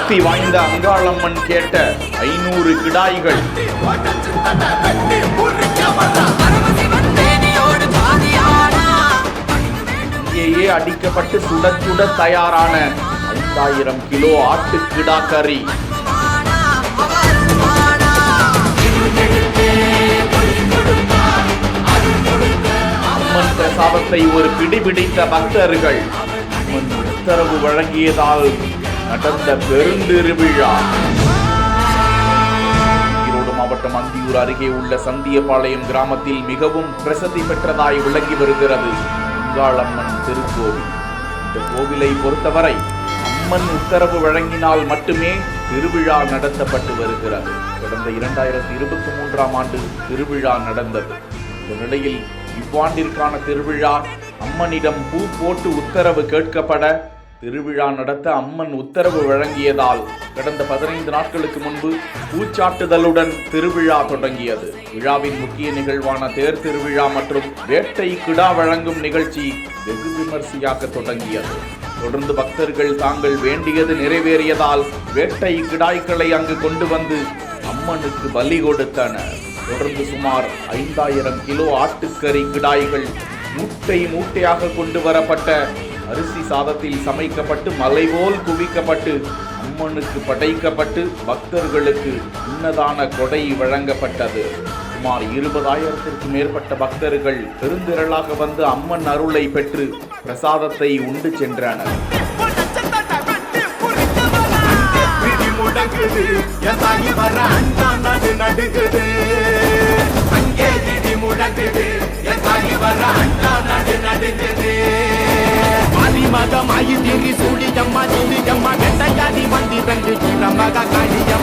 சக்தி வாய்ந்த அங்காளம்மன் கேட்ட 500 கிடாய்கள். இங்கேயே அடிக்கப்பட்டு சுட சுட தயாரான 5000 கிலோ ஆட்டு கிடா கறி. அம்மன் பிரசாதத்தை ஒரு பிடிபிடித்த பக்தர்கள். அம்மன் உத்தரவு வழங்கியதால் நடந்த பெருந்திருவிழா. ஈரோடு மாவட்டம் அந்தியூர் அருகே உள்ள சந்தியபாளையம் கிராமத்தில் மிகவும் பிரசித்தி பெற்றதாய் விளங்கி வருகிறது அங்காளம்மன் திருக்கோவில். இந்த கோவிலை பொறுத்தவரை அம்மன் உத்தரவு வழங்கினால் மட்டுமே திருவிழா நடத்தப்பட்டு வருகிறது. கடந்த 2023ஆம் ஆண்டு திருவிழா நடந்தது. இந்த நிலையில் இவ்வாண்டிற்கான திருவிழா அம்மனிடம் பூ போட்டு உத்தரவு கேட்கப்பட திருவிழா நடத்த அம்மன் உத்தரவு வழங்கியதால் கடந்த 15 நாட்களுக்கு முன்பு பூச்சாட்டுதலுடன் திருவிழா தொடங்கியது. விழாவின் முக்கிய நிகழ்வான தேர் திருவிழா மற்றும் வேட்டை கிடா வழங்கும் நிகழ்ச்சி வெகு விமர்சையாக தொடங்கியது. தொடர்ந்து பக்தர்கள் தாங்கள் வேண்டியது நிறைவேறியதால் வேட்டை கிடாய்களை அங்கு கொண்டு வந்து அம்மனுக்கு பலி கொடுத்தனர். தொடர்ந்து சுமார் 5000 கிலோ ஆட்டுக்கறி கிடாய்கள் மூட்டை மூட்டையாக கொண்டு வரப்பட்ட அரிசி சாதத்தில் சமைக்கப்பட்டு மலை போல் குவிக்கப்பட்டு அம்மனுக்கு படைக்கப்பட்டு பக்தர்களுக்கு அன்னதான கொடை வழங்கப்பட்டது. சுமார் 20,000த்திற்கும் மேற்பட்ட பக்தர்கள் பெருந்திரளாக வந்து அம்மன் அருளை பெற்று பிரசாதத்தை உண்டு சென்றனர். மகமாயி திரி சூடி ஜம்மா திரி ஜம்மா கெட்டையாதி மந்தி தந்து மக காளியா